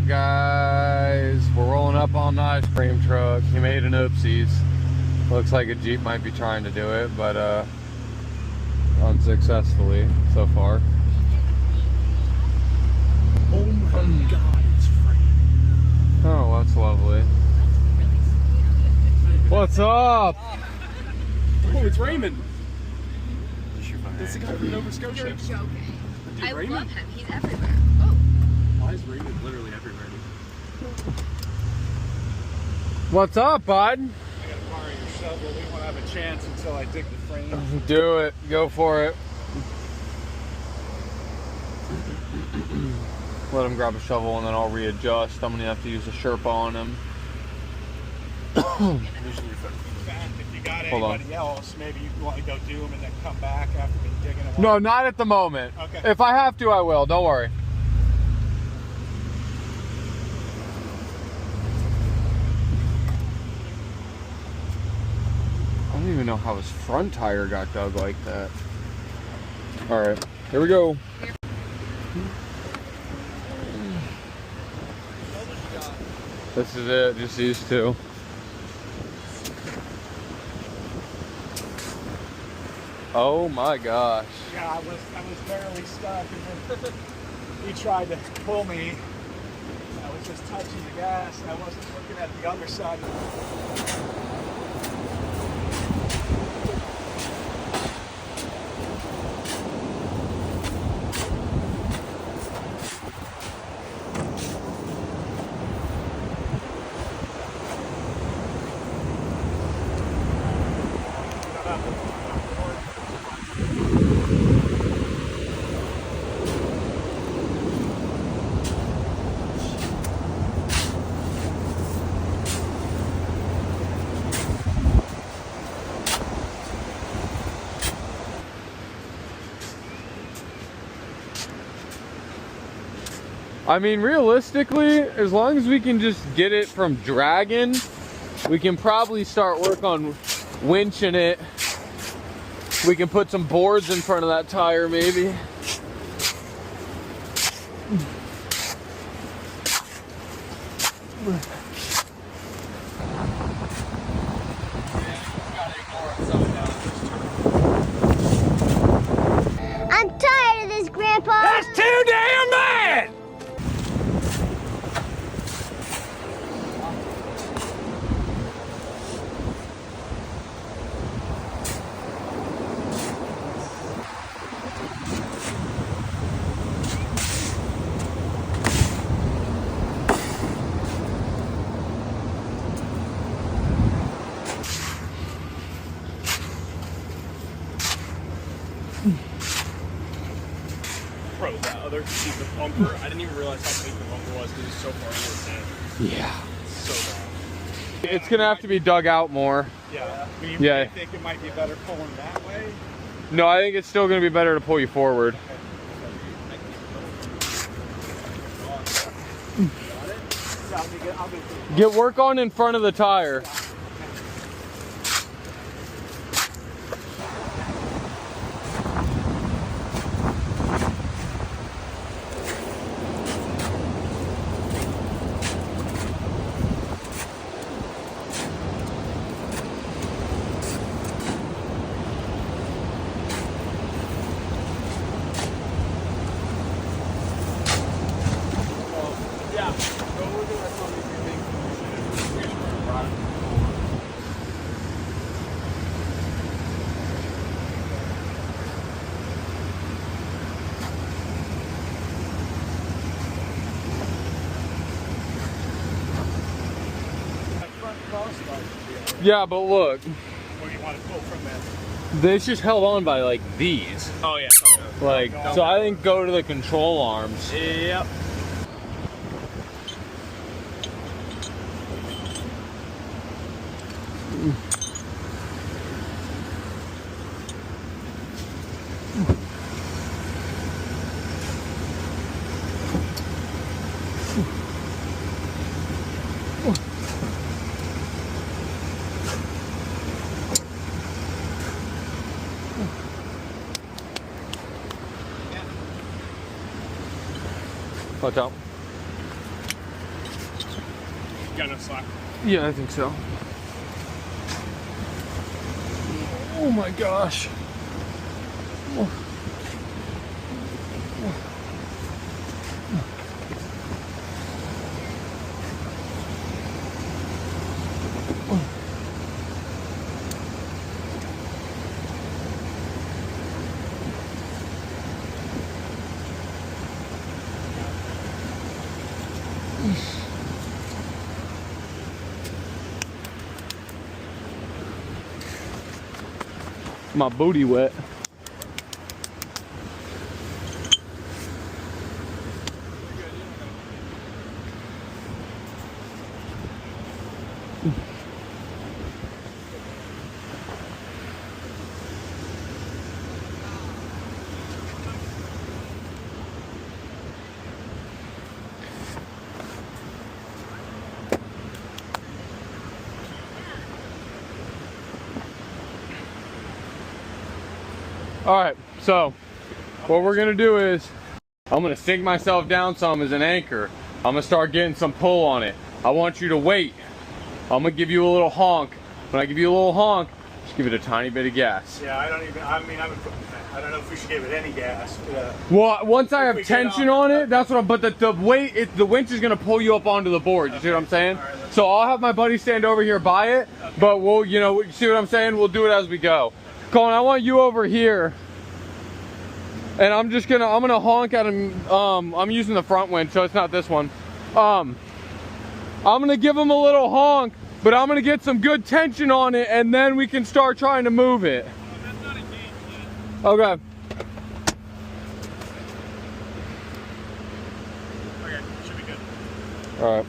guys? We're rolling up on the ice cream truck. He made an oopsies. Looks like a Jeep might be trying to do it, but unsuccessfully so far. Oh my god, it's free. Oh, that's lovely. What's up? Oh, it's Raymond. That's the guy from Nova Scotia. You're joking. Dude, I Raymond? love him. He's everywhere. Oh. Why is Raymond literally everywhere? What's up, bud? I gotta borrow your shovel. We won't have a chance until I dig the frame. Do it. Go for it. Let him grab a shovel and then I'll readjust. I'm gonna have to use a Sherpa on him. Usually if you got Hold on. anybody else, maybe you want to go do them and then come back after been digging them. No, not at the moment. Okay. If I have to, I will. Don't worry. I don't even know how his front tire got dug like that. All right, here we go. This is it, just these two. Oh my gosh. Yeah, I was barely stuck, and then he tried to pull me. I was just touching the gas, and I wasn't looking at the other side. I mean, realistically, as long as we can just get it from dragging, we can probably start work on winching it. We can put some boards in front of that tire, maybe. I'm tired of this, Grandpa. That's too damn bad! Bro, that other piece of bumper, I didn't even realize how big the bumper was because it was so far into the sand. Yeah. So bad. It's gonna have to be dug out more. Yeah. Yeah. I think it might be better pulling that way. No, I think it's still gonna be better to pull you forward. Get work on in front of the tire. Yeah, but look, Where do you want to pull from that? this just held on by like these. Oh, yeah. Like, so I think go to the control arms. Yep. Watch out. got no slack. Yeah, I think so. Oh my gosh. My booty wet. All right, so what we're gonna do is I'm gonna sink myself down some as an anchor. I'm gonna start getting some pull on it. I want you to wait. I'm gonna give you a little honk. When I give you a little honk, just give it a tiny bit of gas. Yeah, I don't know if we should give it any gas. Well, once I have we get tension on- on it, that's what I'm, but the weight, the winch is gonna pull you up onto the board. You see what I'm saying? All right, So I'll have my buddy stand over here by it, but we'll, you know, you see what I'm saying? We'll do it as we go. Colin, I want you over here. And I'm gonna honk at him. I'm using the front winch, so it's not this one. I'm gonna give him a little honk, but I'm gonna get some good tension on it, and then we can start trying to move it. That's not engaged yet. Okay. Okay, should be good. All right.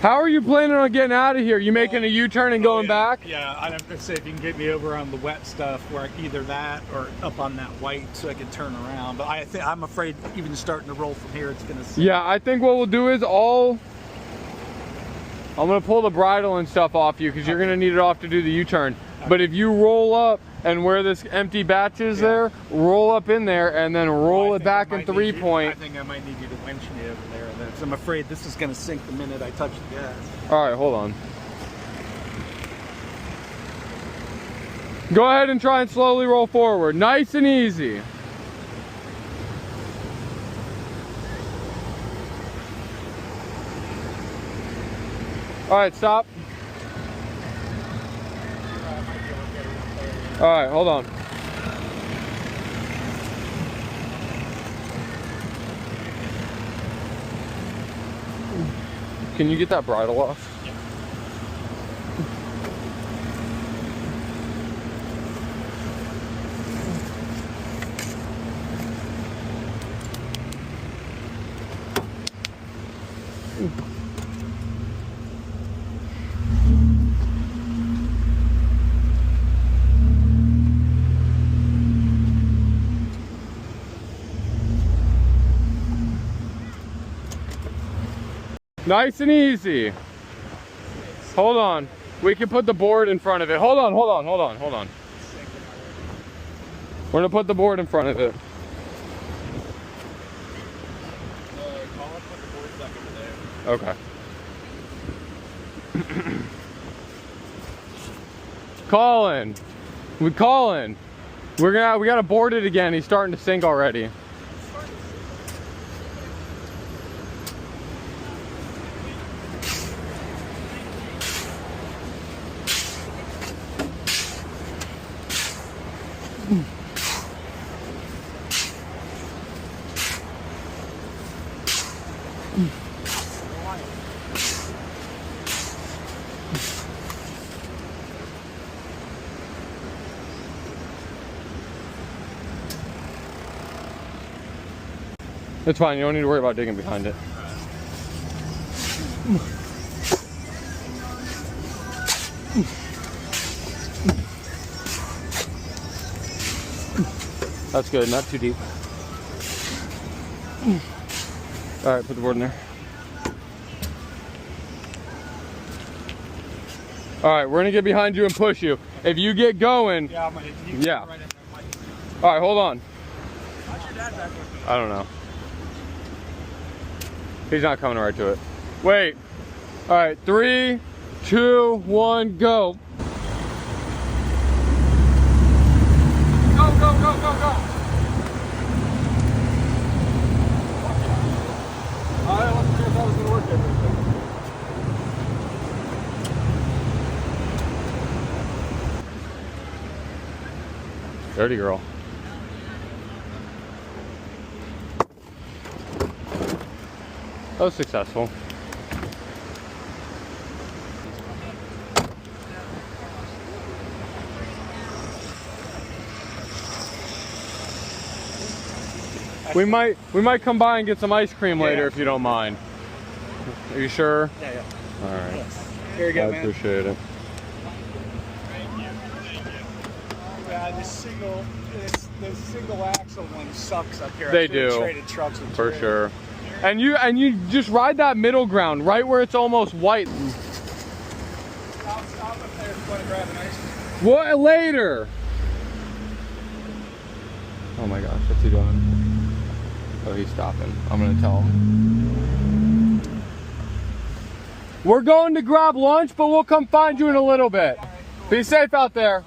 How are you planning on getting out of here? You making a U-turn and going back? Yeah, I'd have to say if you can get me over on the wet stuff, where either that or up on that white, so I can turn around. But I'm afraid even starting to roll from here, it's gonna sink. Yeah, I think what we'll do is I'm gonna pull the bridle and stuff off you because you're gonna need it off to do the U-turn. But if you roll up and where this empty batch is there, roll up in there and then roll it back in 3-point. I think I might need you to winch me over there. Because I'm afraid this is going to sink the minute I touch the gas. All right, hold on. Go ahead and try and slowly roll forward. Nice and easy. All right, stop. All right, hold on. Can you get that bridle off? Yeah. Nice and easy. Hold on. We can put the board in front of it. Hold on. We're gonna put the board in front of it. Okay. Colin, we gotta board it again. He's starting to sink already. It's fine, you don't need to worry about digging behind it. That's good, not too deep. All right, put the board in there. All right, we're gonna get behind you and push you. If you get going, Yeah, I'm gonna. yeah. Right in there. All right, hold on. How's your dad back with me? I don't know. He's not coming right to it. Wait. All right, 3, 2, 1, go. Go, go, go, go, go. I wasn't sure if that was gonna work everything. Dirty girl. That was successful. We might come by and get some ice cream later if you don't mind. Are you sure? Yeah, yeah. All right. Very good, I man. appreciate it. Yeah, the single axle one sucks up here. They I should've do. Traded trucks with For two. sure. And you just ride that middle ground right where it's almost white. I'll stop up there if you want to grab an ice cream. What later? Oh my gosh, what's he doing? Oh, he's stopping. I'm gonna tell him. We're going to grab lunch, but we'll come find you in a little bit. Be safe out there.